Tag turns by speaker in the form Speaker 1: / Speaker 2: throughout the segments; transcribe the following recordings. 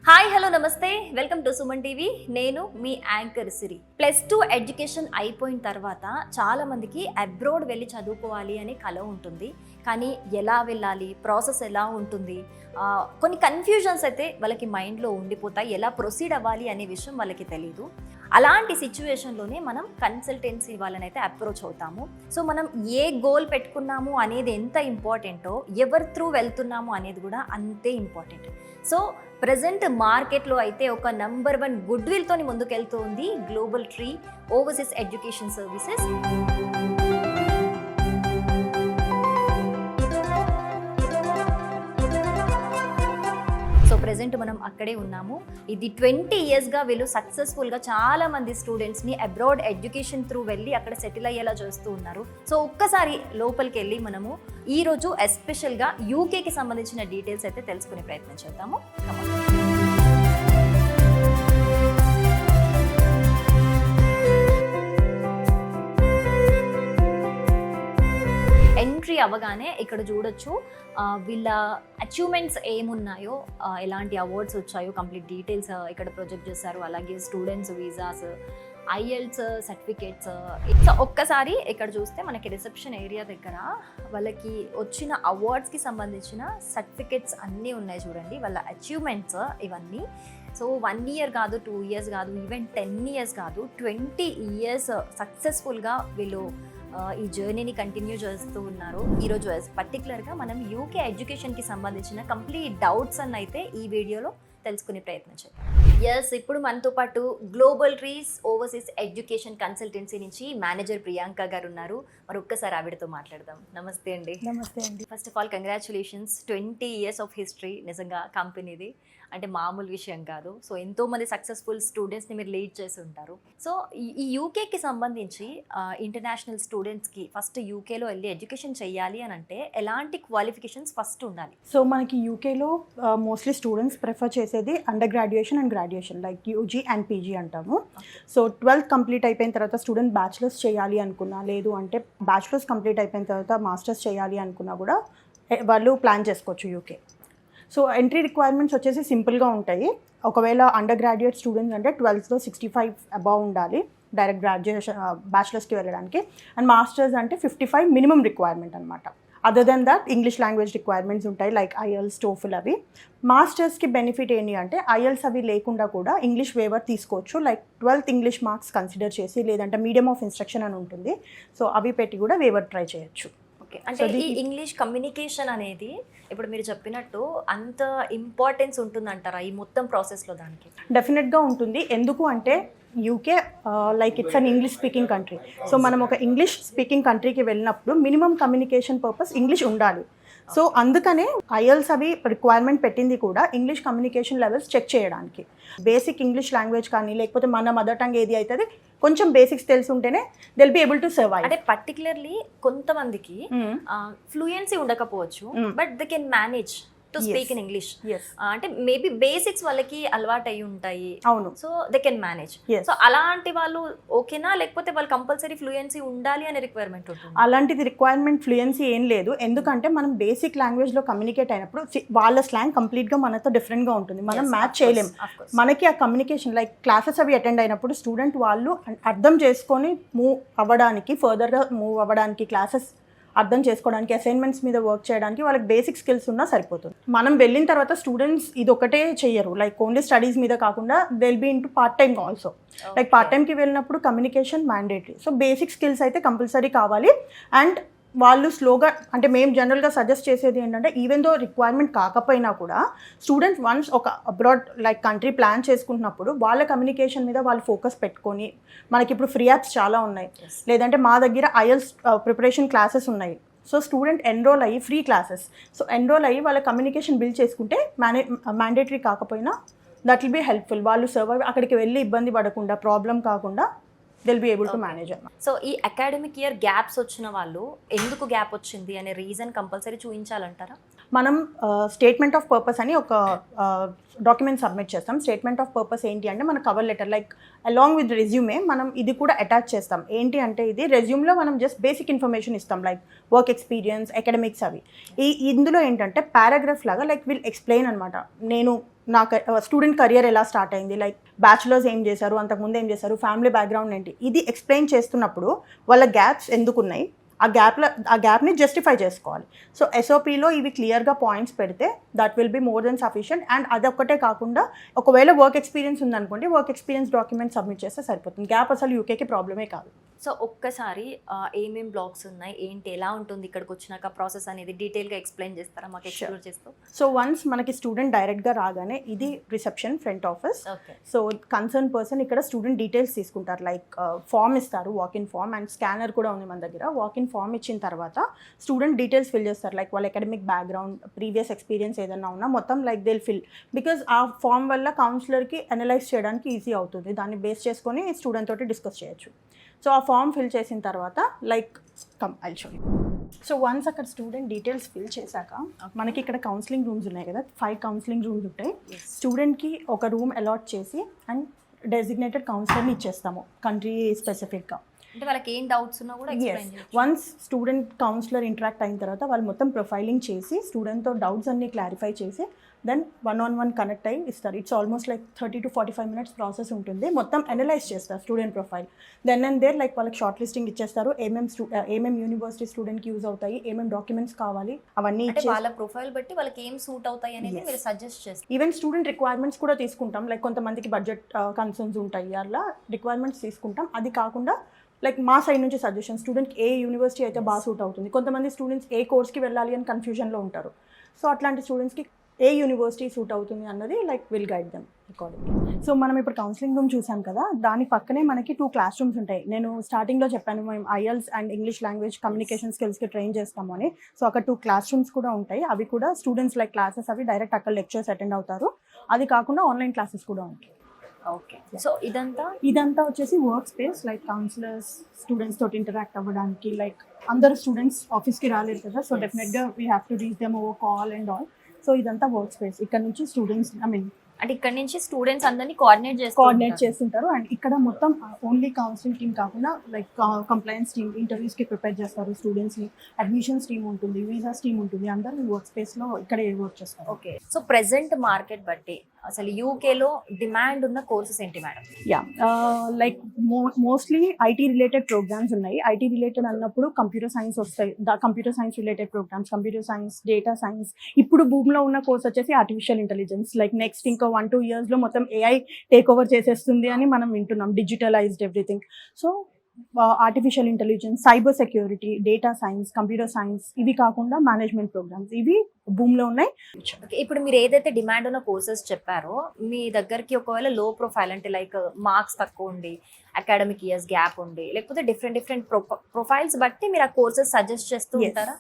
Speaker 1: Hi hello నమస్తే welcome to Suman TV. నేను మీ anchor సిరి. +2 education అయిపోయిన తర్వాత చాలా మందికి అబ్రాడ్ వెళ్ళి చదువుకోవాలి అనే కల ఉంటుంది. కానీ ఎలా వెళ్ళాలి, ప్రాసెస్ ఎలా ఉంటుంది, కొన్ని కన్ఫ్యూజన్స్ అయితే వాళ్ళకి మైండ్లో ఉండిపోతాయి. ఎలా ప్రొసీడ్ అవ్వాలి అనే విషయం వాళ్ళకి తెలీదు. అలాంటి సిచ్యువేషన్లోనే మనం కన్సల్టెన్సీ వాళ్ళని అయితే అప్రోచ్ అవుతాము. సో మనం ఏ గోల్ పెట్టుకున్నాము అనేది ఎంత ఇంపార్టెంటో, ఎవరి త్రూ వెళ్తున్నాము అనేది కూడా అంతే ఇంపార్టెంట్. సో ప్రజెంట్ మార్కెట్లో అయితే ఒక నంబర్ 1 గుడ్ విల్తోని ముందుకెళ్తూ ఉంది global tree overseas education services. So present మనం అక్కడే ఉన్నాము. ఇది 20 ఇయర్స్గా వీళ్ళు సక్సెస్ఫుల్గా చాలా మంది స్టూడెంట్స్ని అబ్రాడ్ ఎడ్యుకేషన్ త్రూ వెళ్ళి అక్కడ సెటిల్ అయ్యేలా చేస్తూ ఉన్నారు. సో ఒక్కసారి లోపలికి వెళ్ళి మనము ఈరోజు ఎస్పెషల్గా యూకేకి సంబంధించిన డీటెయిల్స్ అయితే తెలుసుకునే ప్రయత్నం చేద్దాము. ఎంట్రీ అవ్వగానే ఇక్కడ చూడొచ్చు వీళ్ళ అచీవ్మెంట్స్ ఏమున్నాయో, ఎలాంటి అవార్డ్స్ వచ్చాయో కంప్లీట్ డీటెయిల్స్ ఇక్కడ ప్రొజెక్ట్ చేశారు. అలాగే students visas, IELTS certificates. So ఒక్కసారి ఇక్కడ చూస్తే మనకి రిసెప్షన్ ఏరియా దగ్గర వాళ్ళకి వచ్చిన అవార్డ్స్కి సంబంధించిన సర్టిఫికేట్స్ అన్నీ ఉన్నాయి చూడండి, వాళ్ళ అచీవ్మెంట్స్ ఇవన్నీ. సో 1 ఇయర్ కాదు, 2 ఇయర్స్ కాదు, ఈవెన్ 10 ఇయర్స్ కాదు, 20 ఇయర్స్ సక్సెస్ఫుల్గా వీళ్ళు ఈ జర్నీని కంటిన్యూ చేస్తూ ఉన్నారు. ఈరోజు పర్టికులర్గా మనం యూకే ఎడ్యుకేషన్కి సంబంధించిన కంప్లీట్ డౌట్స్ అన్న అయితే ఈ వీడియోలో తెలుసుకునే ప్రయత్నం చేద్దాం. ఇప్పుడు మనతో పాటు global trees overseas education consultancy నుంచి మేనేజర్ ప్రియాంక గారు ఉన్నారు. మరి ఒక్కసారి ఆవిడతో మాట్లాడదాం. నమస్తే అండి.
Speaker 2: నమస్తే అండి.
Speaker 1: First of all congratulations, 20 years of history. నిజంగా కంపెనీది అంటే మామూలు విషయం కాదు. సో ఎంతోమంది సక్సెస్ఫుల్ స్టూడెంట్స్ని మీరు లీడ్ చేసి ఉంటారు. సో ఈ యూకేకి సంబంధించి ఇంటర్నేషనల్ స్టూడెంట్స్కి ఫస్ట్ యూకేలో వెళ్ళి ఎడ్యుకేషన్ చేయాలి అని అంటే ఎలాంటి క్వాలిఫికేషన్స్ ఫస్ట్ ఉండాలి?
Speaker 2: సో మనకి యూకేలో మోస్ట్లీ స్టూడెంట్స్ ప్రిఫర్ చేసేది under graduation and graduation, like UG and PG అంటాము. సో 12th కంప్లీట్ అయిపోయిన తర్వాత స్టూడెంట్ బ్యాచిలర్స్ చేయాలి అనుకున్నా, లేదు అంటే బ్యాచిలర్స్ కంప్లీట్ అయిపోయిన తర్వాత మాస్టర్స్ చేయాలి అనుకున్నా కూడా వాళ్ళు ప్లాన్ చేసుకోవచ్చు యూకే. సో ఎంట్రీ రిక్వైర్మెంట్స్ వచ్చేసి సింపుల్గా ఉంటాయి. ఒకవేళ అండర్ గ్రాడ్యుయేట్ స్టూడెంట్స్ అంటే 12thలో 65 అబవ్ ఉండాలి డైరెక్ట్ గ్రాడ్యుయేషన్ బ్యాచిలర్స్కి వెళ్ళడానికి. అండ్ మాస్టర్స్ అంటే 55 మినిమం రిక్వైర్మెంట్ అనమాట. Other than that English language requirements ఉంటాయి, లైక్ ఐఎల్స్, టోఫుల్ అవి. మాస్టర్స్కి బెనిఫిట్ ఏంటి అంటే ఐఎల్స్ అవి లేకుండా కూడా ఇంగ్లీష్ వేవర్ తీసుకోవచ్చు, like 12th English marks consider చేసి, లేదంటే మీడియం ఆఫ్ ఇన్స్ట్రక్షన్ అని ఉంటుంది. సో అవి పెట్టి కూడా వేవర్ ట్రై చేయొచ్చు.
Speaker 1: అంటే ఈ ఇంగ్లీష్ కమ్యూనికేషన్ అనేది ఇప్పుడు మీరు చెప్పినట్టు అంత ఇంపార్టెన్స్ ఉంటుందంటారా ఈ మొత్తం ప్రాసెస్లో? దానికి
Speaker 2: డెఫినెట్గా ఉంటుంది. ఎందుకు అంటే UK like it's an English speaking country. So మనం ఒక ఇంగ్లీష్ స్పీకింగ్ కంట్రీకి వెళ్ళినప్పుడు మినిమం కమ్యూనికేషన్ పర్పస్ ఇంగ్లీష్ ఉండాలి. సో అందుకనే ఐఎల్స్ అవి రిక్వైర్మెంట్ పెట్టింది కూడా ఇంగ్లీష్ కమ్యూనికేషన్ లెవెల్స్ చెక్ చేయడానికి. బేసిక్ ఇంగ్లీష్ లాంగ్వేజ్ కానీ, లేకపోతే మన మదర్ టంగ్ ఏది అవుతుంది కొంచెం బేసిక్స్ తెలుసుంటేనే they'll be able to survive.
Speaker 1: అంటే పర్టికులర్లీ కొంతమందికి ఫ్లూయెన్సీ ఉండకపోవచ్చు, but they can manage to speak in English. అంటే మేబీ బేసిక్స్ వాళ్ళకి అలవాటు అయి ఉంటాయి.
Speaker 2: అవును.
Speaker 1: So they can manage. So అలాంటి వాళ్ళు ఓకేనా, లేకపోతే వాళ్ళు కంపల్సరీ ఫ్లూయెన్సీ ఉండాలి అనే రిక్వైర్మెంట్ ఉంటుంది?
Speaker 2: అలాంటిది రిక్వైర్మెంట్ ఫ్లూయెన్సీ ఏం లేదు. ఎందుకంటే మనం బేసిక్ లాంగ్వేజ్లో కమ్యూనికేట్ అయినప్పుడు వాళ్ళ స్లాంగ్ కంప్లీట్గా మనతో డిఫరెంట్గా ఉంటుంది, మనం మ్యాచ్ చేయలేము. మనకి ఆ కమ్యూనికేషన్ లైక్ క్లాసెస్ అవి అటెండ్ అయినప్పుడు స్టూడెంట్ వాళ్ళు అర్థం చేసుకొని మూవ్ అవ్వడానికి, ఫర్దర్గా మూవ్ అవ్వడానికి, క్లాసెస్ అర్థం చేసుకోవడానికి, అసైన్మెంట్స్ మీద వర్క్ చేయడానికి వాళ్ళకి బేసిక్ స్కిల్స్ ఉన్నా సరిపోతుంది. మనం వెళ్ళిన తర్వాత స్టూడెంట్స్ ఇది ఒకటే చెయ్యరు, లైక్ ఓన్లీ స్టడీస్ మీద కాకుండా they will be into part time also. Like part టైంకి వెళ్ళినప్పుడు communication mandatory. So basic skills అయితే కంపల్సరీ కావాలి. అండ్ వాళ్ళు స్లోగా, అంటే మేము జనరల్గా సజెస్ట్ చేసేది ఏంటంటే ఈవెన్ దో రిక్వైర్మెంట్ కాకపోయినా కూడా స్టూడెంట్స్ వన్స్ ఒక అబ్రాడ్ లైక్ కంట్రీ ప్లాన్ చేసుకుంటున్నప్పుడు వాళ్ళ కమ్యూనికేషన్ మీద వాళ్ళు ఫోకస్ పెట్టుకొని, మనకి ఇప్పుడు ఫ్రీ యాప్స్ చాలా ఉన్నాయి, లేదంటే మా దగ్గర ఐఎల్స్ ప్రిపరేషన్ క్లాసెస్ ఉన్నాయి. సో స్టూడెంట్ ఎన్రోల్ అయ్యి ఫ్రీ క్లాసెస్, సో ఎన్రోల్ అయ్యి వాళ్ళ కమ్యూనికేషన్ బిల్డ్ చేసుకుంటే మ్యాండేటరీ కాకపోయినా దట్ విల్ బీ హెల్ప్ఫుల్. వాళ్ళు సర్వైవ్ అక్కడికి వెళ్ళి ఇబ్బంది పడకుండా, ప్రాబ్లం కాకుండా they'll be able to manage it.
Speaker 1: So ఈ అకాడమిక్ ఇయర్ గ్యాప్స్ వచ్చిన వాళ్ళు ఎందుకు గ్యాప్ వచ్చింది అనే రీజన్ కంపల్సరీ చూపించాలంటారా?
Speaker 2: మనం స్టేట్మెంట్ ఆఫ్ పర్పస్ అని ఒక డాక్యుమెంట్ సబ్మిట్ చేస్తాం. స్టేట్మెంట్ ఆఫ్ పర్పస్ ఏంటి అంటే మన cover letter like along with resume మనం ఇది కూడా అటాచ్ చేస్తాం. ఏంటి అంటే ఇది రెజ్యూమ్లో మనం జస్ట్ బేసిక్ ఇన్ఫర్మేషన్ ఇస్తాం లైక్ వర్క్ ఎక్స్పీరియన్స్, అకాడమిక్స్ అవి. ఇందులో ఏంటంటే పారాగ్రాఫ్ లాగా లైక్ విల్ ఎక్స్ప్లెయిన్ అనమాట. నేను నాకు స్టూడెంట్ కెరియర్ ఎలా స్టార్ట్ అయింది, లైక్ బ్యాచులర్స్ ఏం చేశారు, అంతకుముందు ఏం చేశారు, ఫ్యామిలీ బ్యాక్గ్రౌండ్ ఏంటి, ఇది ఎక్స్ప్లెయిన్ చేస్తున్నప్పుడు వాళ్ళ గ్యాప్స్ ఎందుకున్నాయి, ఆ గ్యాప్ని జస్టిఫై చేసుకోవాలి. సో ఎస్ఓపిలో ఇవి క్లియర్గా పాయింట్స్ పెడితే that will be more than sufficient. And అదొక్కటే కాకుండా ఒకవేళ వర్క్ ఎక్స్పీరియన్స్ ఉందనుకోండి, వర్క్ ఎక్స్పీరియన్స్ డాక్యుమెంట్ సబ్మిట్ చేస్తే సరిపోతుంది. గ్యాప్ అసలు యూకేకి ప్రాబ్లమే కాదు.
Speaker 1: సో ఒక్కసారి ఏమేం బ్లాగ్స్ ఉన్నాయి ఏంటి ఎలా ఉంటుంది ఇక్కడికి వచ్చినాక ప్రాసెస్ అనేది డీటెయిల్గా ఎక్స్ప్లెయిన్ చేస్తారా మాకు ఎక్స్ప్లోర్ చేస్తూ?
Speaker 2: సో వన్స్ మనకి స్టూడెంట్ డైరెక్ట్గా రాగానే ఇది reception front office.
Speaker 1: Okay.
Speaker 2: So concern person ఇక్కడ స్టూడెంట్ డీటెయిల్స్ తీసుకుంటారు, లైక్ ఫామ్ ఇస్తారు, వాక్-ఇన్ ఫామ్, అండ్ స్కానర్ కూడా ఉంది మన దగ్గర. వాక్-ఇన్ ఫామ్ ఇచ్చిన తర్వాత స్టూడెంట్ డీటెయిల్స్ ఫిల్ చేస్తారు, లైక్ వాళ్ళ అకాడమిక్ బ్యాక్గ్రౌండ్, ప్రీవియస్ ఎక్స్పీరియన్స్ ఏదైనా ఉన్నా మొత్తం లైక్ దిల్ ఫిల్. బికాజ్ ఆ ఫామ్ వల్ల కౌన్సిలర్కి అనలైజ్ చేయడానికి ఈజీ అవుతుంది, దాన్ని బేస్ చేసుకొని స్టూడెంట్ తోటి డిస్కస్ చేయొచ్చు. సో ఆ ఫామ్ ఫిల్ చేసిన తర్వాత like I'll show you. So once అక్కడ స్టూడెంట్ డీటెయిల్స్ ఫిల్ చేశాక మనకి ఇక్కడ కౌన్సిలింగ్ రూమ్స్ ఉన్నాయి కదా, 5 కౌన్సిలింగ్ రూమ్స్ ఉంటాయి. స్టూడెంట్కి ఒక రూమ్ అలాట్ చేసి అండ్ డెసిగ్నేటెడ్ కౌన్సిలర్ని ఇచ్చేస్తాము కంట్రీ స్పెసిఫిక్గా.
Speaker 1: అంటే వాళ్ళకి ఏం డౌట్స్ ఉన్నా కూడా ఎక్స్ప్లెయిన్ చేయొచ్చు.
Speaker 2: వన్స్ స్టూడెంట్ కౌన్సిలర్ ఇంటరాక్ట్ అయిన తర్వాత వాళ్ళు మొత్తం ప్రొఫైలింగ్ చేసి స్టూడెంట్తో డౌట్స్ అన్ని క్లారిఫై చేసి దెన్ 1-on-1 కనెక్ట్ అయ్యి ఇస్తారు. It's almost like 30 to 45 minutes process ఉంటుంది. మొత్తం అనలైజ్ చేస్తారు student profile. Then and there like వాళ్ళకి షార్ట్ లిస్టింగ్ ఇచ్చేస్తారు, ఏమేం యూనివర్సిటీ స్టూడెంట్కి యూజ్ అవుతాయి, ఏమేం డాక్యుమెంట్స్ కావాలి అవన్నీ
Speaker 1: అంటే వాళ్ళ ప్రొఫైల్ బట్టి వాళ్ళకి ఏం సూట్ అవుతాయి అనేది మీరు సజెస్ట్ చేస్తారు.
Speaker 2: ఈవెన్ స్టూడెంట్ రిక్వైర్మెంట్స్ కూడా తీసుకుంటాం, లైక్ కొంతమందికి బడ్జెట్ కన్సర్న్స్ ఉంటాయి, అలా రిక్వైర్మెంట్స్ తీసుకుంటాం. అది కాకుండా లైక్ మా సైడ్ నుంచి సజెషన్, స్టూడెంట్కి ఏ యూనివర్సిటీ అయితే బాగా సూట్ అవుతుంది. కొంతమంది స్టూడెంట్స్ ఏ కోర్స్కి వెళ్ళాలి అని కన్ఫ్యూజన్లో ఉంటారు. సో అట్లాంటి స్టూడెంట్స్కి ఏ యూనివర్సిటీ సూట్ అవుతుంది అన్నది like will guide them accordingly. So మనం ఇప్పుడు కౌన్సిలింగ్ రూమ్ చూసాం కదా, దాని పక్కనే మనకి 2 క్లాస్ రూమ్స్ ఉంటాయి. నేను స్టార్టింగ్లో చెప్పాను మేము IELTS and English language communication స్కిల్స్కి ట్రైన్ చేస్తాము అని. సో అక్కడ 2 క్లాస్ రూమ్స్ కూడా ఉంటాయి. అవి కూడా స్టూడెంట్స్ లైక్ క్లాసెస్ అవి డైరెక్ట్ అక్కడ లెక్చర్స్ అటెండ్ అవుతారు. అది కాకుండా ఆన్లైన్ క్లాసెస్ కూడా ఉంటాయి.
Speaker 1: ఓకే. సో
Speaker 2: ఇదంతా వచ్చేసి work space, like counsellors students తోటి ఇంటరాక్ట్ అవ్వడానికి. లైక్ అందరు స్టూడెంట్స్ ఆఫీస్కి రాలేరు కదా, సో డెఫినెట్గా we have to reach them over call and all. So ఇదంతా వర్క్ స్పేస్. ఇక్కడ నుంచి స్టూడెంట్స్
Speaker 1: అంటే ఇక్కడ నుంచి స్టూడెంట్స్ అందరినీ కోఆర్డినేట్
Speaker 2: చేస్తుంటారు. అండ్ ఇక్కడ మొత్తం ఓన్లీ కౌన్సిలింగ్ టీమ్ కాకుండా లైక్ కంప్లైన్స్ టీమ్ ఇంటర్వ్యూస్కి ప్రిపేర్ చేస్తారు స్టూడెంట్స్ని, అడ్మిషన్స్ టీమ్ ఉంటుంది, వీసాస్ టీమ్ ఉంటుంది, అందరూ వర్క్ స్పేస్లో ఇక్కడే వర్క్ చేస్తారు.
Speaker 1: ఓకే. సో ప్రెసెంట్ మార్కెట్ బట్టి అసలు యూకేలో డిమాండ్ ఉన్న కోర్సెస్ ఏంటి madam?
Speaker 2: Like mostly IT related programmes ఉన్నాయి. ఐటీ రిలేటెడ్ అన్నప్పుడు కంప్యూటర్ సైన్స్ వస్తాయి, computer science related programmes, computer science, data science. ఇప్పుడు భూమిలో ఉన్న కోర్స్ వచ్చేసి ఆర్టిఫిషియల్ ఇంటెలిజెన్స్. లైక్ నెక్స్ట్ ఇంకో 1-2 yearsలో మొత్తం AI టేక్ ఓవర్ చేసేస్తుంది అని మనం వింటున్నాం, digitalised everything. So artificial intelligence, cyber security, data science, computer science, ఇవి కాకుండా మేనేజ్మెంట్ ప్రోగ్రామ్స్, ఇవి భూమిలో ఉన్నాయి.
Speaker 1: ఇప్పుడు మీరు ఏదైతే డిమాండ్ ఉన్న కోర్సెస్ చెప్పారో మీ దగ్గరికి ఒకవేళ లో ప్రొఫైల్ అంటే లైక్ మార్క్స్ తక్కువ ఉండి, అకాడమిక్ ఇయర్స్ గ్యాప్ ఉండి, లేకపోతే డిఫరెంట్ ప్రొఫైల్స్ బట్టి మీరు ఆ కోర్సెస్ సజెస్ట్ చేస్తూ ఉంటారా?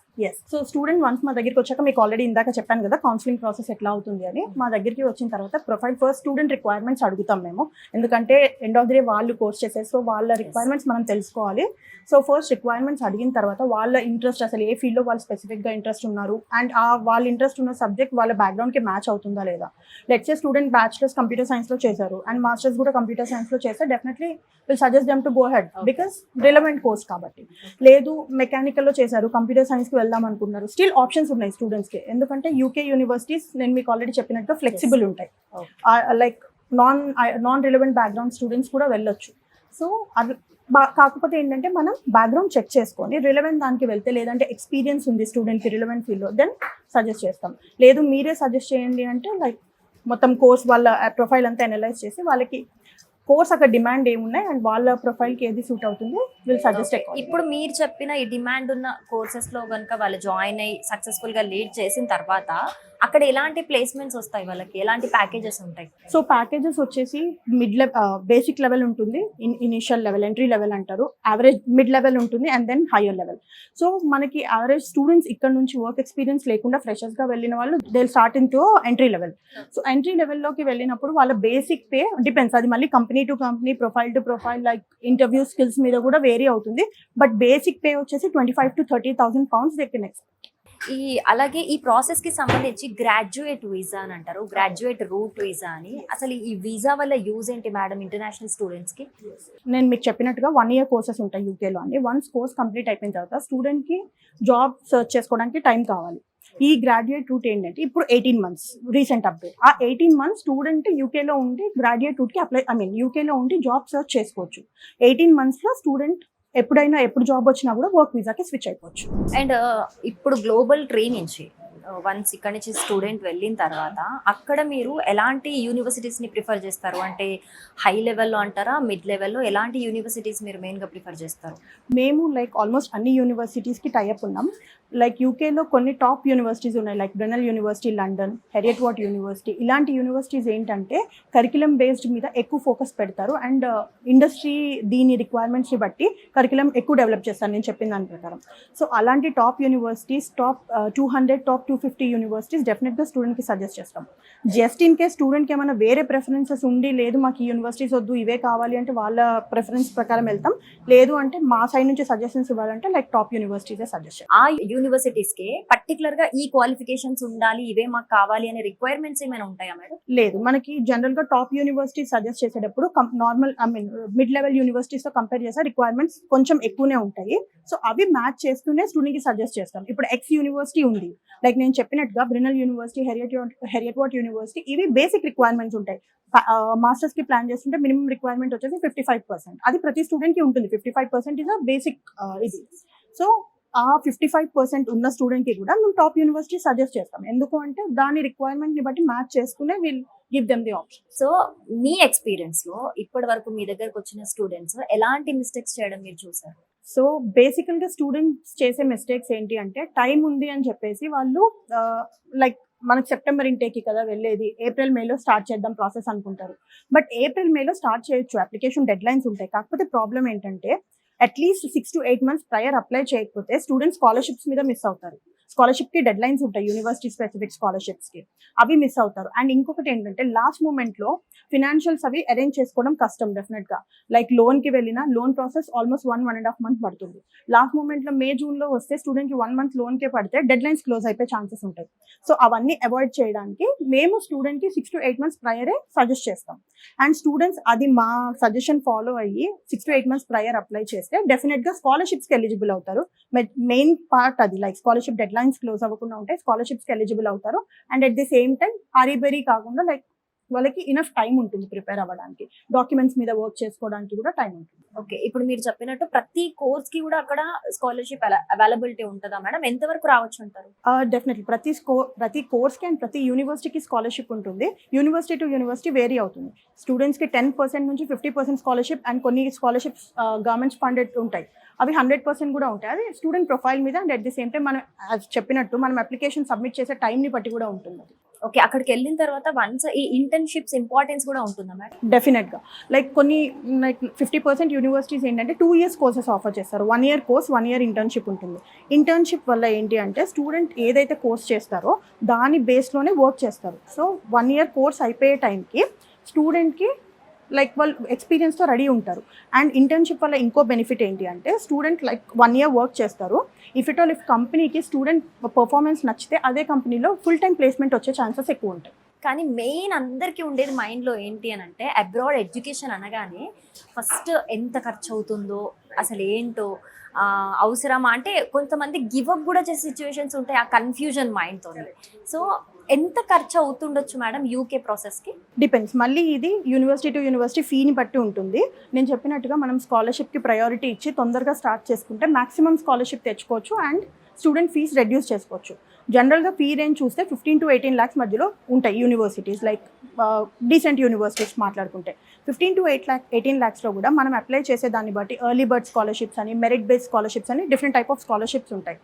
Speaker 2: సో స్టూడెంట్ వన్స్ మా దగ్గరికి వచ్చాక, మీకు ఆల్రెడీ ఇందాక చెప్పాను కదా కౌన్సిలింగ్ ప్రాసెస్ ఎట్లా అవుతుంది అని, మా దగ్గరికి వచ్చిన తర్వాత ప్రొఫైల్ ఫస్ట్ స్టూడెంట్ రిక్వైర్మెంట్స్ అడుగుతాం మేము. ఎందుకంటే ఎండ్ ఆఫ్ ది డే వాళ్ళు కోర్స్ చేసేది, సో వాళ్ళ రిక్వైర్మెంట్స్ మనం తెలుసుకోవాలి. సో ఫస్ట్ రిక్వైర్మెంట్స్ అడిగిన తర్వాత వాళ్ళ ఇంట్రెస్ట్, అసలు ఏ ఫీల్డ్లో వాళ్ళు స్పెసిఫిక్గా ఇంట్రెస్ట్ ఉన్నారు, అండ్ వాళ్ళ ఇంట్రెస్ట్ ఉన్న సబ్జెక్ట్ వాళ్ళ బ్యాక్గ్రౌండ్కి మ్యాచ్ అవుతుందా లేదా. Let's say student bachelors computer సైన్స్లో చేశారు అండ్ మాస్టర్స్ కూడా కంప్యూటర్ సైన్స్లో చేస్తే definitely will suggest them to go head, because relevant course కాబట్టి. లేదు మెకానికల్లో చేశారు, కంప్యూటర్ సైన్స్కి వెళ్దాం అనుకున్నారు, స్టిల్ ఆప్షన్స్ ఉన్నాయి స్టూడెంట్స్కి. ఎందుకంటే యూకే యూనివర్సిటీస్ నేను మీకు ఆల్రెడీ చెప్పినట్టుగా ఫ్లెక్సిబుల్ ఉంటాయి, like non relevant background students కూడా వెళ్ళొచ్చు. సో అది కాకపోతే ఏంటంటే మనం బ్యాక్గ్రౌండ్ చెక్ చేసుకొని రిలవెంట్ దానికి వెళ్తే, లేదంటే ఎక్స్పీరియన్స్ ఉంది స్టూడెంట్కి రిలవెంట్ ఫీల్డ్లో, దెన్ సజెస్ట్ చేస్తాం. లేదు మీరే సజెస్ట్ చేయండి అంటే లైక్ మొత్తం కోర్స్ వాళ్ళ ప్రొఫైల్ అంతా అనలైజ్ చేసి వాళ్ళకి కోర్స్ అక్కడ డిమాండ్ ఏమున్నాయి అండ్ వాళ్ళ ప్రొఫైల్కి ఏది సూట్ అవుతుంది విల్ సజెస్ట్.
Speaker 1: ఇప్పుడు మీరు చెప్పిన ఈ డిమాండ్ ఉన్న కోర్సెస్లో కనుక వాళ్ళు జాయిన్ అయ్యి సక్సెస్ఫుల్గా లీడ్ చేసిన తర్వాత అక్కడ ఎలాంటి ప్లేస్మెంట్స్ వస్తాయి, వాళ్ళకి ఎలాంటి ప్యాకేజెస్ ఉంటాయి?
Speaker 2: సో ప్యాకేజెస్ వచ్చేసి బేసిక్ లెవెల్ ఉంటుంది, ఇనిషియల్ లెవెల్, ఎంట్రీ లెవెల్ అంటారు, యావరేజ్ మిడ్ లెవెల్ ఉంటుంది, and then higher level. So మనకి యావరేజ్ స్టూడెంట్స్ ఇక్కడ నుంచి వర్క్ ఎక్స్పీరియన్స్ లేకుండా ఫ్రెషర్స్గా వెళ్ళిన వాళ్ళు they start into entry level. So entry లెవెల్లోకి వెళ్ళినప్పుడు వాళ్ళ బేసిక్ పే డిపెండ్స్, అది మళ్ళీ company to company, profile to profile, like interview skills మీద కూడా వేరీ అవుతుంది. బట్ బేసిక్ పే వచ్చేసి 25,000 to 30,000 pounds they can expect.
Speaker 1: అలాగే ఈ ప్రాసెస్ కి సంబంధించి గ్రాడ్యుయేట్ వీసా అని అంటారు, గ్రాడ్యుయేట్ రూట్ వీసా అని. అసలు ఈ వీసా వల్ల యూజ్ ఏంటి మేడం ఇంటర్నేషనల్ స్టూడెంట్స్ కి?
Speaker 2: నేను మీకు చెప్పినట్టుగా 1 year కోర్సెస్ ఉంటాయి యూకేలో అండి. వన్స్ కోర్స్ కంప్లీట్ అయిపోయిన తర్వాత స్టూడెంట్కి జాబ్ సర్చ్ చేసుకోవడానికి టైం కావాలి. ఈ గ్రాడ్యుయేట్ రూట్ ఏంటంటే ఇప్పుడు 18 months రీసెంట్ అప్డేట్. ఆ 18 months స్టూడెంట్ యూకేలో ఉండి గ్రాడ్యుయేట్ రూట్కి అప్లై యూకేలో ఉండి జాబ్ సర్చ్ చేసుకోవచ్చు. 18 monthsలో స్టూడెంట్ ఎప్పుడు జాబ్ వచ్చినా కూడా వర్క్ వీసాకి స్విచ్ అయిపోవచ్చు.
Speaker 1: అండ్ ఇప్పుడు గ్లోబల్ ట్రీ నుంచి వన్స్ ఇక్కడ నుంచి స్టూడెంట్ వెళ్ళిన తర్వాత అక్కడ మీరు ఎలాంటి యూనివర్సిటీస్ని ప్రిఫర్ చేస్తారు? అంటే హై లెవెల్లో అంటారా, మిడ్ లెవెల్లో, ఎలాంటి యూనివర్సిటీస్ మీరు మెయిన్గా ప్రిఫర్ చేస్తారు?
Speaker 2: మేము లైక్ ఆల్మోస్ట్ అన్ని యూనివర్సిటీస్కి టైఅప్ ఉన్నాం. లైక్ యూకేలో కొన్ని టాప్ యూనివర్సిటీస్ ఉన్నాయి, like Brunel university London, Heriot Watt university. ఇలాంటి యూనివర్సిటీస్ ఏంటంటే కరికులం బేస్డ్ మీద ఎక్కువ ఫోకస్ పెడతారు అండ్ ఇండస్ట్రీ దీని రిక్వైర్మెంట్స్ని బట్టి కరికులం ఎక్కువ డెవలప్ చేస్తారు నేను చెప్పిన దాని ప్రకారం. సో అలాంటి top universities, top 200, top 250 universities డెఫినెట్గా స్టూడెంట్కి సజెస్ట్ చేస్తాం. జస్ట్ ఇన్ కేస్ స్టూడెంట్కి ఏమైనా వేరే ప్రిఫరెన్సెస్ ఉండి, లేదు మాకు ఈ యూనివర్సిటీస్ వద్దు ఇవే కావాలి అంటే వాళ్ళ ప్రిఫరెన్స్ ప్రకారం వెళ్తాం. లేదు అంటే మా సైడ్ నుంచి సజెషన్స్ ఇవ్వాలంటే లైక్ టాప్ యూనివర్సిటీసే సజెస్ట్ చేస్తాం.
Speaker 1: ఆ యూనివర్సిటీస్కి పర్టికులర్గా ఈ క్వాలిఫికేషన్స్ ఉండాలి, ఇవే మాకు కావాలి అనే రిక్వైర్మెంట్స్ ఏమైనా ఉంటాయా మేడం?
Speaker 2: లేదు, మనకి జనరల్గా టాప్ యూనివర్సిటీ సజెస్ట్ చేసేటప్పుడు నార్మల్ మిడ్ లెవెల్ యూనివర్సిటీస్తో కంపేర్ చేస్తే రిక్వైర్మెంట్స్ కొంచెం ఎక్కువనే ఉంటాయి. సో అవి మ్యాచ్ చేస్తూనే స్టూడెంట్కి సజెస్ట్ చేస్తాం. ఇప్పుడు ఎక్స్ యూనివర్సిటీ ఉంది, లైక్ నేను చెప్పినట్టుగా బ్రెనెల్ యూనివర్సిటీ, హెరియట్ వాట్ యూనివర్సిటీ, ఇవి బేసిక్ రిక్వైర్మెంట్స్ ఉంటాయి. మాస్టర్స్కి ప్లాన్ చేస్తుంటే మినిమం రిక్వైర్మెంట్ వచ్చేసి 55%. అది ప్రతి స్టూడెంట్కి ఉంటుంది. 55% ఇస్ అ బేసిక్ ఇది. సో ఆ 55% ఉన్న స్టూడెంట్కి కూడా మేము టాప్ యూనివర్సిటీ సజెస్ట్ చేస్తాం. ఎందుకు అంటే దాని రిక్వైర్మెంట్ని బట్టి మ్యాచ్ చేసుకునే will give them the option.
Speaker 1: So మీ ఎక్స్పీరియన్స్లో ఇప్పటి వరకు మీ దగ్గరకు వచ్చిన స్టూడెంట్స్ ఎలాంటి మిస్టేక్స్ చేయడం మీరు చూసారు?
Speaker 2: సో బేసికల్గా స్టూడెంట్స్ చేసే మిస్టేక్స్ ఏంటి అంటే టైం ఉంది అని చెప్పేసి వాళ్ళు లైక్ మనకు సెప్టెంబర్ ఇంటేక్కి కదా వెళ్ళేది, ఏప్రిల్ మేలో స్టార్ట్ చేద్దాం ప్రాసెస్ అనుకుంటారు. బట్ ఏప్రిల్ మేలో స్టార్ట్ చేయొచ్చు, అప్లికేషన్ డెడ్ లైన్స్ ఉంటాయి. కాకపోతే ప్రాబ్లం ఏంటంటే at least 6 to 8 months prior apply చేయకపోతే స్టూడెంట్స్ స్కాలర్షిప్స్ మీద మిస్ అవుతారు. స్కాలర్షిప్కి డెడ్ లైన్స్ ఉంటాయి, యూనివర్సిటీ స్పెసిఫిక్ స్కాలర్షిప్స్కి, అవి మిస్ అవుతారు. అండ్ ఇంకొకటి ఏంటంటే లాస్ట్ మూమెంట్లో ఫినాన్షియల్స్ అవి అరేంజ్ చేసుకోవడం కష్టం డెఫినెట్గా. లైక్ లోన్కి వెళ్ళినా లోన్ ప్రాసెస్ ఆల్మోస్ట్ 1.5 months పడుతుంది. లాస్ట్ మూమెంట్లో మే జూన్లో వస్తే స్టూడెంట్కి 1 month లోన్కే పడితే డెడ్ లైన్స్ క్లోజ్ అయిపోయే ఛాన్సెస్ ఉంటాయి. సో అవన్నీ అవాయిడ్ చేయడానికి మేము స్టూడెంట్కి 6 to 8 months ప్రయరే సజెస్ట్ చేస్తాం. అండ్ స్టూడెంట్స్ అది మా సజెషన్ ఫాలో అయ్యి 6 to 8 months ప్రయర్ అప్లై చేస్తే డెఫినెట్గా స్కాలర్షిప్స్కి ఎలిజిబుల్ అవుతారు. మెయిన్ పార్ట్ అది, like scholarship deadlines close అవ్వకుండా ఉంటే స్కాలర్షిప్స్కి ఎలిజిబుల్ అవుతారు. And at the same time hurry burry కాకుండా లైక్ వాళ్ళకి ఇనఫ్ టైం ఉంటుంది ప్రిపేర్ అవ్వడానికి, డాక్యుమెంట్స్ మీద వర్క్ చేసుకోవడానికి కూడా టైం ఉంటుంది.
Speaker 1: ఓకే, ఇప్పుడు మీరు చెప్పినట్టు ప్రతి కోర్స్కి కూడా అక్కడ స్కాలర్షిప్ అవైలబిలిటీ ఉంటుందా మేడం? ఎంతవరకు రావచ్చు అంటారు?
Speaker 2: డెఫినెట్లీ ప్రతి కోర్స్కి అండ్ ప్రతి యూనివర్సిటీకి స్కాలర్షిప్ ఉంటుంది. యూనివర్సిటీ టు యూనివర్సిటీ వేరీ అవుతుంది. స్టూడెంట్స్కి 10% నుంచి 50% స్కాలర్షిప్, అండ్ కొన్ని స్కాలర్షిప్స్ గవర్నమెంట్ ఫండెడ్ ఉంటాయి, అవి 100% కూడా ఉంటాయి. అది స్టూడెంట్ ప్రొఫైల్ మీద and at the same time మనం చెప్పినట్టు మనం అప్లికేషన్ సబ్మిట్ చేసే టైంని బట్టి కూడా ఉంటుంది.
Speaker 1: ఓకే, అక్కడికి వెళ్ళిన తర్వాత వన్స్ ఈ ఇంటర్న్షిప్స్ ఇంపార్టెన్స్ కూడా ఉంటుందా మేడం?
Speaker 2: డెఫినెట్గా, లైక్ కొన్ని లైక్ 50% యూనివర్సిటీస్ ఏంటంటే 2 years కోర్సెస్ ఆఫర్ చేస్తారు. 1 year కోర్స్, 1 year ఇంటర్న్షిప్ ఉంటుంది. ఇంటర్న్షిప్ వల్ల ఏంటి అంటే స్టూడెంట్ ఏదైతే కోర్స్ చేస్తారో దాని బేస్లోనే వర్క్ చేస్తారు. సో 1 year కోర్స్ అయిపోయే టైంకి స్టూడెంట్కి లైక్ వాళ్ళు ఎక్స్పీరియన్స్తో రెడీ ఉంటారు. అండ్ ఇంటర్న్షిప్ వల్ల ఇంకో బెనిఫిట్ ఏంటి అంటే స్టూడెంట్ లైక్ 1 year వర్క్ చేస్తారు. ఇఫ్ కంపెనీకి స్టూడెంట్ పర్ఫార్మెన్స్ నచ్చితే అదే కంపెనీలో ఫుల్ టైం ప్లేస్మెంట్ వచ్చే ఛాన్సెస్ ఎక్కువ ఉంటాయి.
Speaker 1: కానీ మెయిన్ అందరికీ ఉండేది మైండ్లో ఏంటి అని అంటే అబ్రాడ్ ఎడ్యుకేషన్ అనగానే ఫస్ట్ ఎంత ఖర్చు అవుతుందో, అసలు ఏంటో, అవసరమా అంటే కొంతమంది గివప్ కూడా చేసే సిచ్యువేషన్స్ ఉంటాయి ఆ కన్ఫ్యూజన్ మైండ్తో. సో ఎంత ఖర్చు అవుతుండొచ్చు మేడం యూకే ప్రాసెస్కి?
Speaker 2: డిపెండ్స్, మళ్ళీ ఇది యూనివర్సిటీ టు యూనివర్సిటీ ఫీని బట్టి ఉంటుంది. నేను చెప్పినట్టుగా మనం స్కాలర్షిప్కి ప్రయారిటీ ఇచ్చి తొందరగా స్టార్ట్ చేసుకుంటే మ్యాక్సిమం స్కాలర్షిప్ తెచ్చుకోవచ్చు అండ్ స్టూడెంట్ ఫీజ్ రెడ్యూస్ చేసుకోవచ్చు. జనరల్గా ఫీ రేంజ్ చూస్తే 15 to 18 lakhs మధ్యలో ఉంటాయి యూనివర్సిటీస్, లైక్ డీసెంట్ యూనివర్సిటీస్ మాట్లాడుకుంటే. 15 to 18 lakhsలో కూడా మనం అప్లై చేసే దాన్ని బట్టి ఎర్లీ బర్డ్ స్కాలర్షిప్స్ అని, మెరిట్ బేస్డ్ స్కాలర్షిప్స్ అని డిఫరెంట్ టైప్ ఆఫ్ స్కాలర్షిప్స్ ఉంటాయి.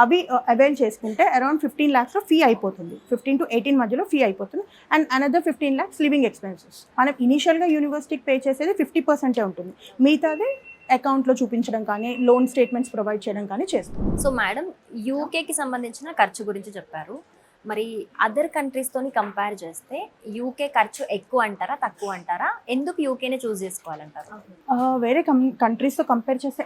Speaker 2: అవి అవైల్ చేసుకుంటే అరౌండ్ 15 lakhsలో ఫీ అయిపోతుంది. 15 to 18 మధ్యలో ఫీ అయిపోతుంది. And another 15 lakhs living expenses. మనం ఇనీషియల్గా యూనివర్సిటీకి పే చేసేది 50% ఉంటుంది, మిగతాది అకౌంట్లో చూపించడం కానీ లోన్ స్టేట్మెంట్స్ ప్రొవైడ్ చేయడం కానీ చేస్తాం.
Speaker 1: సో మేడం, యూకేకి సంబంధించిన ఖర్చు గురించి చెప్పారు. మరి అదర్ కంట్రీస్తోని కంపేర్ చేస్తే యూకే ఖర్చు ఎక్కువ అంటారా, తక్కువ అంటారా? ఎందుకు యూకేనే చూస్ చేసుకోవాలంటారు?
Speaker 2: వేరే కంట్రీస్తో కంపేర్ చేస్తే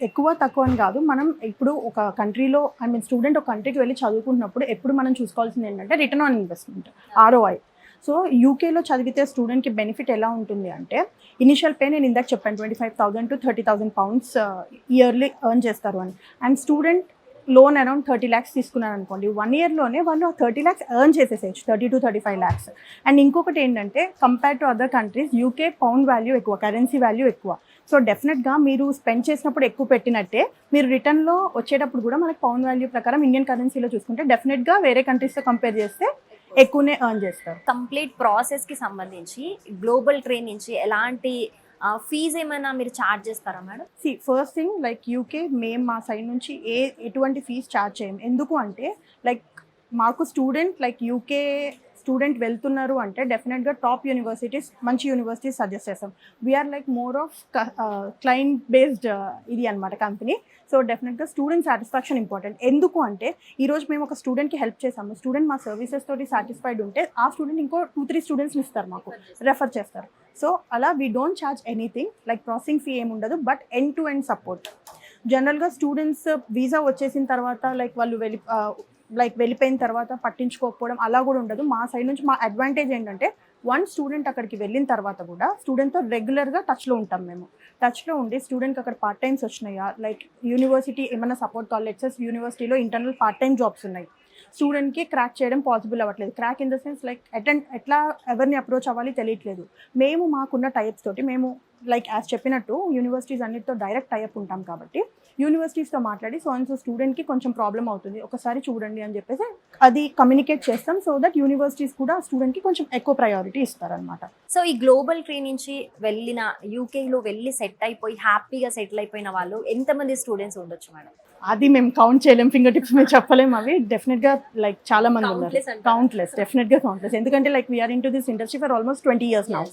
Speaker 2: ఎక్కువ తక్కువ అని కాదు. మనం ఇప్పుడు ఒక కంట్రీలో స్టూడెంట్ ఒక కంట్రీకి వెళ్ళి చదువుకుంటున్నప్పుడు ఎప్పుడు మనం చూసుకోవాల్సింది ఏంటంటే return on investment, ROI. So యూకేలో చదివితే స్టూడెంట్కి బెనిఫిట్ ఎలా ఉంటుంది అంటే ఇనిషియల్ పే నేను ఇందాక చెప్పాను 25,000 to 30,000 pounds ఇయర్లీ ఎర్న్ చేస్తారు అని. And student loan around 30 lakhs తీసుకున్నారు అనుకోండి, 1 yearలోనే వాళ్ళు 30 lakhs ఎర్న్ చేసేసేయచ్చు, 30 to 35 lakhs. అండ్ ఇంకొకటి ఏంటంటే compare to other countries UK pound value ఎక్కువ, కరెన్సీ వాల్యూ ఎక్కువ. సో డెఫినెట్గా మీరు స్పెండ్ చేసినప్పుడు ఎక్కువ పెట్టినట్టే మీరు రిటర్న్లో వచ్చేటప్పుడు కూడా మనకి పౌండ్ వాల్యూ ప్రకారం ఇండియన్ కరెన్సీలో చూసుకుంటే డెఫినెట్గా వేరే కంట్రీస్తో కంపేర్ చేస్తే ఎక్కువనే ఎర్న్ చేస్తారు.
Speaker 1: కంప్లీట్ ప్రాసెస్కి సంబంధించి గ్లోబల్ ట్రైన్ నుంచి ఎలాంటి ఫీజ్ ఏమైనా మీరు ఛార్జ్ చేస్తారా madam?
Speaker 2: First thing like UK మేము మా సైడ్ నుంచి ఎటువంటి ఫీజ్ ఛార్జ్ చేయము. ఎందుకు అంటే లైక్ మాకు స్టూడెంట్ లైక్ యూకే స్టూడెంట్ వెళ్తున్నారు అంటే డెఫినెట్గా టాప్ యూనివర్సిటీస్, మంచి యూనివర్సిటీస్ సజెస్ట్ చేస్తాం. We are like more of client based ఇది అనమాట కంపెనీ. సో డెఫినెట్గా స్టూడెంట్ సాటిస్ఫాక్షన్ ఇంపార్టెంట్. ఎందుకు అంటే ఈరోజు మేము ఒక స్టూడెంట్కి హెల్ప్ చేసాము, స్టూడెంట్ మా సర్వీసెస్ తోటి సాటిస్ఫైడ్ ఉంటే ఆ స్టూడెంట్ ఇంకో 2-3 స్టూడెంట్స్ని ఇస్తారు, మాకు రెఫర్ చేస్తారు. సో అలా we don't charge anything, like processing fee ఏమి ఉండదు, but end to end support. జనరల్గా స్టూడెంట్స్ వీసా వచ్చేసిన తర్వాత లైక్ వాళ్ళు వెళ్ళిపోయిన తర్వాత పట్టించుకోకపోవడం అలా కూడా ఉండదు. మా సైడ్ నుంచి మా అడ్వాంటేజ్ ఏంటంటే వన్ స్టూడెంట్ అక్కడికి వెళ్ళిన తర్వాత కూడా స్టూడెంట్తో రెగ్యులర్గా టచ్లో ఉంటాం. మేము టచ్లో ఉండి స్టూడెంట్కి అక్కడ పార్ట్ టైమ్స్ వచ్చినాయా, లైక్ యూనివర్సిటీ ఏమైనా సపోర్ట్ కావాలి, లెక్చర్స్ యూనివర్సిటీలో ఇంటర్నల్ పార్ట్ టైం జాబ్స్ ఉన్నాయి, స్టూడెంట్కి క్రాక్ చేయడం పాసిబుల్ అవ్వట్లేదు. Crack in the sense like ఎట్లా ఎవరిని అప్రోచ్ అవ్వాలి తెలియట్లేదు. మేము మాకున్న టైప్స్ తోటి మేము లైక్ యాజ్ చెప్పినట్టు యూనివర్సిటీస్ అన్నిటితో డైరెక్ట్ టైప్ ఉంటాం కాబట్టి యూనివర్సిటీస్తో మాట్లాడి సో అండ్ సో స్టూడెంట్కి కొంచెం ప్రాబ్లం అవుతుంది ఒకసారి చూడండి అని చెప్పేసి అది కమ్యూనికేట్ చేస్తాం. సో దట్ యూనివర్సిటీస్ కూడా స్టూడెంట్కి కొంచెం ఎక్కువ ప్రయారిటీ ఇస్తారనమాట.
Speaker 1: సో ఈ గ్లోబల్ ట్రైన్ నుంచి వెళ్ళిన యూకేలో వెళ్ళి సెట్ అయిపోయి హ్యాపీగా సెటిల్ అయిపోయిన వాళ్ళు ఎంతమంది స్టూడెంట్స్ ఉండొచ్చు మేడం?
Speaker 2: అది మేము కౌంట్ చేయలేం, ఫింగర్ టిప్స్ మేము చెప్పలేము. అవి డెఫినెట్గా లైక్ చాలా మంది ఉన్నారు, కౌంట్లెస్, డెఫినెట్గా కౌంట్లెస్. ఎందుకంటే like we are into this industry for almost 20 years now.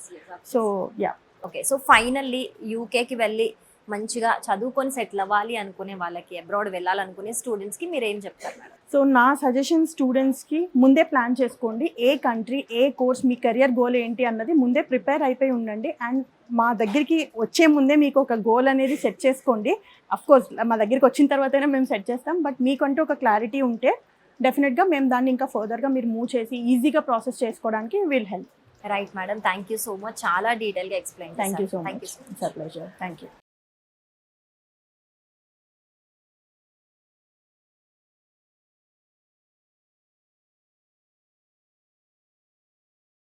Speaker 2: So yeah. Okay,
Speaker 1: so finally యూకేకి వెళ్ళి మంచిగా చదువుకొని సెటిల్ అవ్వాలి అనుకునే వాళ్ళకి, అబ్రాడ్ వెళ్ళాలనుకునే స్టూడెంట్స్కి మీరు ఏం చెప్తారు మేడం?
Speaker 2: సో నా సజెషన్ స్టూడెంట్స్కి ముందే ప్లాన్ చేసుకోండి, ఏ కంట్రీ, ఏ కోర్స్, మీ కెరియర్ గోల్ ఏంటి అన్నది ముందే ప్రిపేర్ అయిపోయి ఉండండి. అండ్ మా దగ్గరికి వచ్చే ముందే మీకు ఒక గోల్ అనేది సెట్ చేసుకోండి. అఫ్కోర్స్ మా దగ్గరికి వచ్చిన తర్వాతనే మేము సెట్ చేస్తాం, బట్ మీకంటూ ఒక క్లారిటీ ఉంటే డెఫినెట్గా మేము దాన్ని ఇంకా ఫర్దర్గా మీరు మూవ్ చేసి ఈజీగా ప్రాసెస్ చేసుకోవడానికి will help.
Speaker 1: Right madam, thank you so much, చాలా డీటెయిల్గా explain.
Speaker 2: Thank you so much, it's a pleasure. Thank you.